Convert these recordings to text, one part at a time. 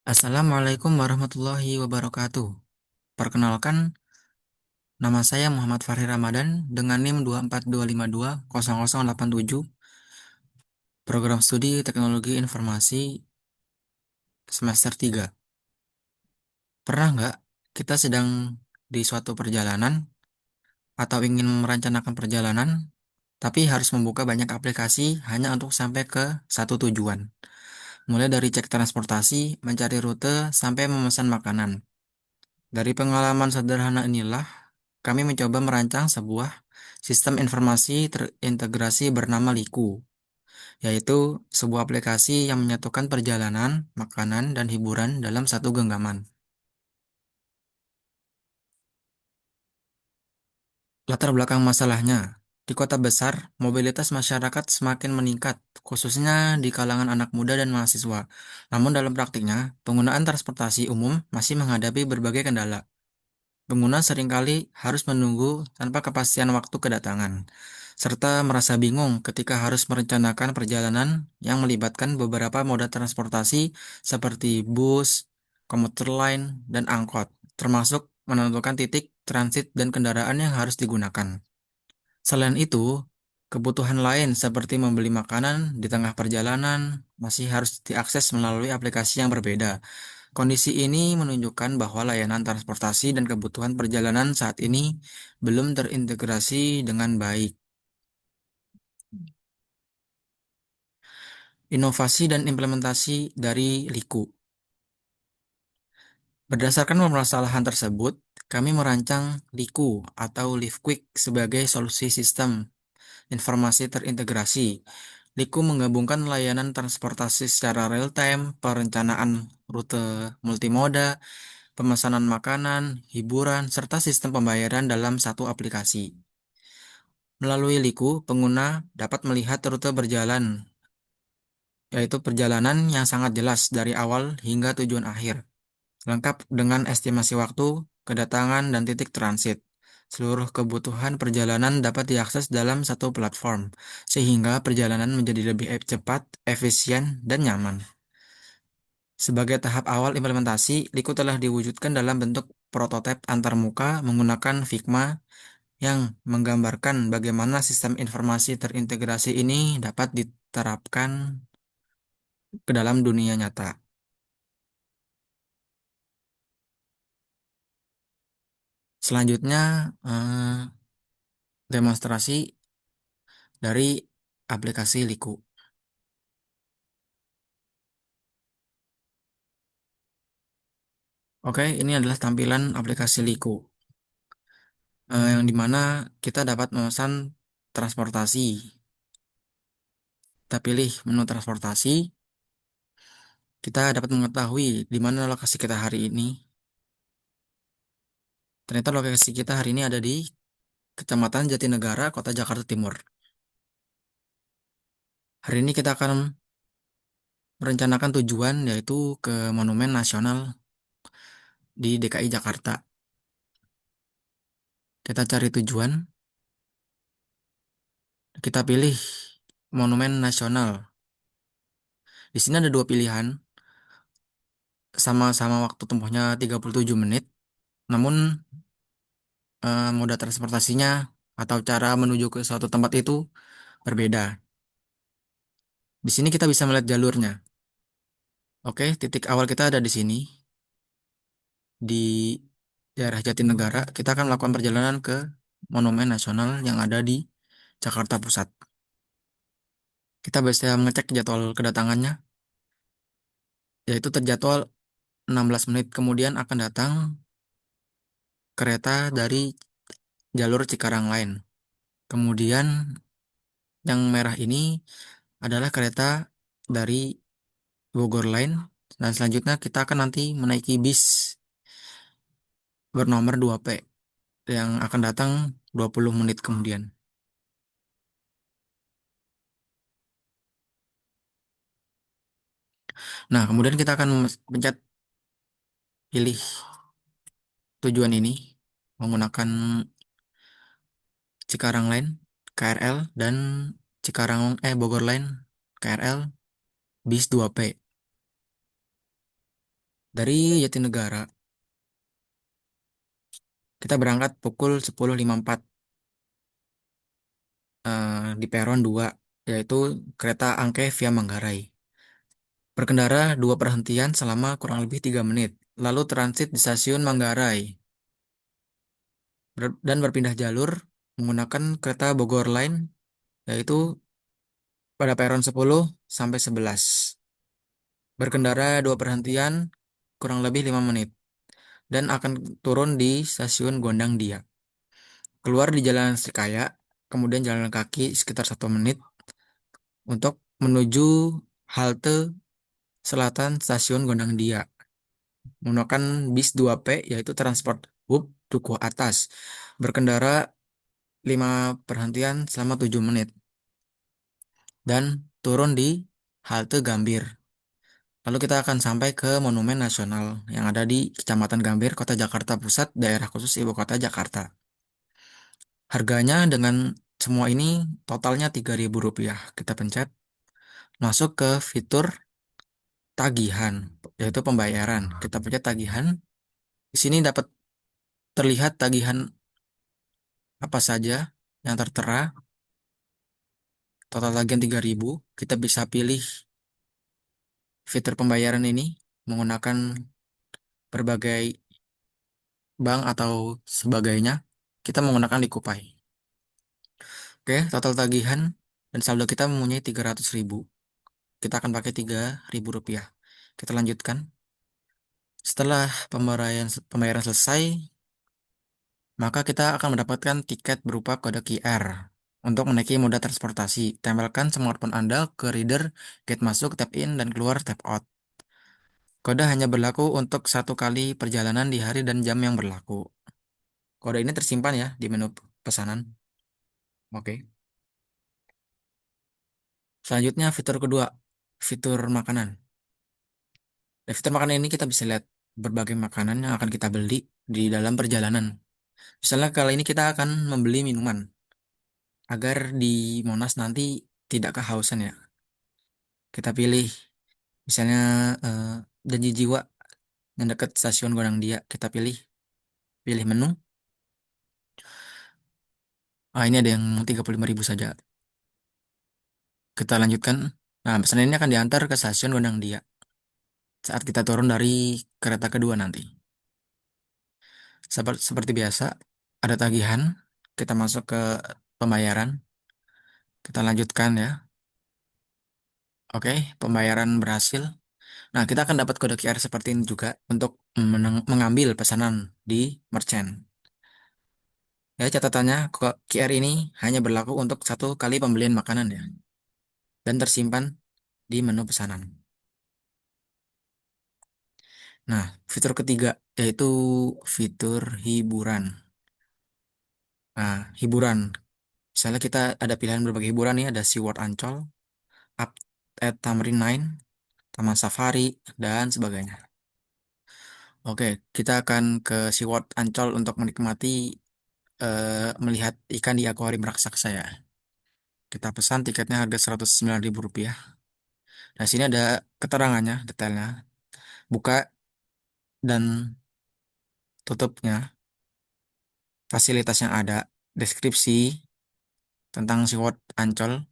Assalamualaikum warahmatullahi wabarakatuh. Perkenalkan, nama saya Muhammad Fahri Ramadan dengan NIM 242520087, Program Studi Teknologi Informasi semester 3. Pernah nggak kita sedang di suatu perjalanan atau ingin merencanakan perjalanan, tapi harus membuka banyak aplikasi hanya untuk sampai ke satu tujuan? Mulai dari cek transportasi, mencari rute, sampai memesan makanan. Dari pengalaman sederhana inilah, kami mencoba merancang sebuah sistem informasi terintegrasi bernama Liku, yaitu sebuah aplikasi yang menyatukan perjalanan, makanan, dan hiburan dalam satu genggaman. Latar belakang masalahnya, di kota besar, mobilitas masyarakat semakin meningkat, khususnya di kalangan anak muda dan mahasiswa. Namun dalam praktiknya, penggunaan transportasi umum masih menghadapi berbagai kendala. Pengguna seringkali harus menunggu tanpa kepastian waktu kedatangan, serta merasa bingung ketika harus merencanakan perjalanan yang melibatkan beberapa moda transportasi seperti bus, komuter lain, dan angkot, termasuk menentukan titik transit dan kendaraan yang harus digunakan. Selain itu, kebutuhan lain seperti membeli makanan di tengah perjalanan masih harus diakses melalui aplikasi yang berbeda. Kondisi ini menunjukkan bahwa layanan transportasi dan kebutuhan perjalanan saat ini belum terintegrasi dengan baik. Inovasi dan implementasi dari Liku. Berdasarkan permasalahan tersebut, kami merancang Liku atau Live Quick sebagai solusi sistem informasi terintegrasi. Liku menggabungkan layanan transportasi secara real-time, perencanaan rute multimoda, pemesanan makanan, hiburan, serta sistem pembayaran dalam satu aplikasi. Melalui Liku, pengguna dapat melihat rute berjalan, yaitu perjalanan yang sangat jelas dari awal hingga tujuan akhir, lengkap dengan estimasi waktu, kedatangan, dan titik transit. Seluruh kebutuhan perjalanan dapat diakses dalam satu platform, sehingga perjalanan menjadi lebih cepat, efisien, dan nyaman. Sebagai tahap awal implementasi, Liku telah diwujudkan dalam bentuk prototipe antarmuka menggunakan Figma yang menggambarkan bagaimana sistem informasi terintegrasi ini dapat diterapkan ke dalam dunia nyata. Selanjutnya, demonstrasi dari aplikasi Liku. Oke, ini adalah tampilan aplikasi Liku, yang dimana kita dapat memesan transportasi. Kita pilih menu transportasi, kita dapat mengetahui di mana lokasi kita hari ini. Ternyata lokasi kita hari ini ada di Kecamatan Jatinegara, Kota Jakarta Timur. Hari ini kita akan merencanakan tujuan yaitu ke Monumen Nasional di DKI Jakarta. Kita cari tujuan, kita pilih Monumen Nasional. Di sini ada dua pilihan, sama-sama waktu tempuhnya 37 menit, namun moda transportasinya atau cara menuju ke suatu tempat itu berbeda. Di sini kita bisa melihat jalurnya. Oke, titik awal kita ada di sini, di daerah Jatinegara. Kita akan melakukan perjalanan ke Monumen Nasional yang ada di Jakarta Pusat. Kita bisa mengecek jadwal kedatangannya, yaitu terjadwal 16 menit kemudian akan datang kereta dari jalur Cikarang Line. Kemudian yang merah ini adalah kereta dari Bogor Line, dan selanjutnya kita akan nanti menaiki bis bernomor 2P yang akan datang 20 menit kemudian. Nah, kemudian kita akan pencet pilih tujuan ini menggunakan Cikarang Line, KRL, dan Bogor Line, KRL, bis 2P. Dari Jatinegara, kita berangkat pukul 10.54 di peron 2, yaitu kereta Angke via Manggarai. Berkendara dua perhentian selama kurang lebih 3 menit, lalu transit di stasiun Manggarai dan berpindah jalur menggunakan kereta Bogor Line, yaitu pada peron 10 sampai 11. Berkendara dua perhentian kurang lebih 5 menit dan akan turun di stasiun Gondang Dia. Keluar di Jalan Srikaya, kemudian jalan kaki sekitar 1 menit untuk menuju halte selatan stasiun Gondang Dia menggunakan bis 2P, yaitu transport hub Dukuh Atas. Berkendara 5 perhentian selama 7 menit dan turun di halte Gambir. Lalu kita akan sampai ke Monumen Nasional yang ada di Kecamatan Gambir, Kota Jakarta Pusat, daerah khusus Ibu Kota Jakarta. Harganya dengan semua ini totalnya Rp3.000. Kita pencet masuk ke fitur tagihan, yaitu pembayaran. Kita pencet tagihan. Di sini dapat terlihat tagihan apa saja yang tertera. Total tagihan 3.000. Kita bisa pilih fitur pembayaran ini menggunakan berbagai bank atau sebagainya. Kita menggunakan Likupay. Oke, total tagihan dan saldo kita mempunyai 300.000. Kita akan pakai Rp3.000. Kita lanjutkan. Setelah pembayaran selesai, maka kita akan mendapatkan tiket berupa kode QR. Untuk menaiki moda transportasi, tempelkan smartphone Anda ke reader gate masuk, tap in, dan keluar tap out. Kode hanya berlaku untuk 1 kali perjalanan di hari dan jam yang berlaku. Kode ini tersimpan ya di menu pesanan. Oke. Selanjutnya fitur kedua, fitur makanan. Di fitur makanan ini kita bisa lihat berbagai makanan yang akan kita beli di dalam perjalanan. Misalnya kali ini kita akan membeli minuman agar di Monas nanti tidak kehausan ya. Kita pilih misalnya eh, Janji Jiwa yang dekat stasiun Gondang Dia. Kita pilih pilih menu. Ini ada yang 35.000 saja. Kita lanjutkan. Nah, pesanan ini akan diantar ke stasiun Gondang Dia saat kita turun dari kereta kedua nanti. Seperti biasa, ada tagihan. Kita masuk ke pembayaran. Kita lanjutkan ya. Oke, pembayaran berhasil. Nah, kita akan dapat kode QR seperti ini juga untuk mengambil pesanan di merchant. Ya, catatannya QR ini hanya berlaku untuk 1 kali pembelian makanan ya, dan tersimpan di menu pesanan. Nah, fitur ketiga yaitu fitur hiburan. Nah, hiburan. Misalnya kita ada pilihan berbagai hiburan nih, ada SeaWorld Ancol, Up at Tamrin 9, Taman Safari, dan sebagainya. Oke, kita akan ke SeaWorld Ancol untuk menikmati melihat ikan di akuarium raksasa ya. Kita pesan tiketnya harga Rp109.000. Nah, sini ada keterangannya, detailnya, buka dan tutupnya, fasilitas yang ada, deskripsi tentang SeaWorld Ancol,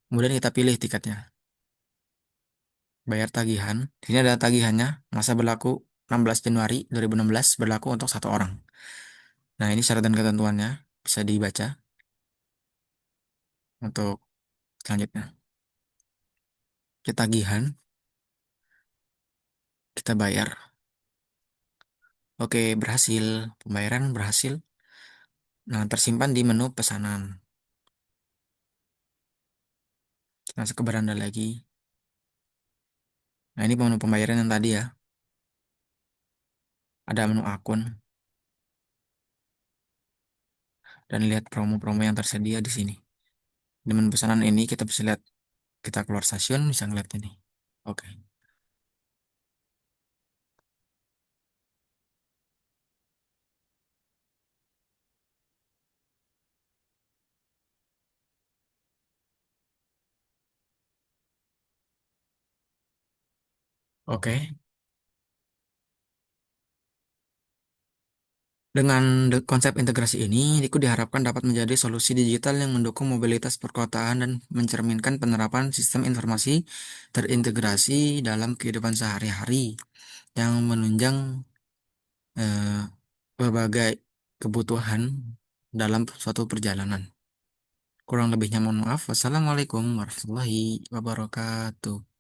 kemudian kita pilih tiketnya, bayar tagihan. Di sini ada tagihannya, masa berlaku 16 Januari 2016, berlaku untuk 1 orang. Nah, ini syarat dan ketentuannya bisa dibaca untuk selanjutnya. Kita tagihan, kita bayar. Oke, berhasil. Pembayaran berhasil. Nah, tersimpan di menu pesanan. Kita masuk ke beranda lagi. Nah, ini menu pembayaran yang tadi ya. Ada menu akun dan lihat promo-promo yang tersedia di sini. Di menu pesanan ini kita bisa lihat, kita keluar stasiun bisa ngeliat ini. Oke. Oke. Dengan konsep integrasi ini, Liku diharapkan dapat menjadi solusi digital yang mendukung mobilitas perkotaan dan mencerminkan penerapan sistem informasi terintegrasi dalam kehidupan sehari-hari yang menunjang eh, berbagai kebutuhan dalam suatu perjalanan. Kurang lebihnya mohon maaf. Wassalamualaikum warahmatullahi wabarakatuh.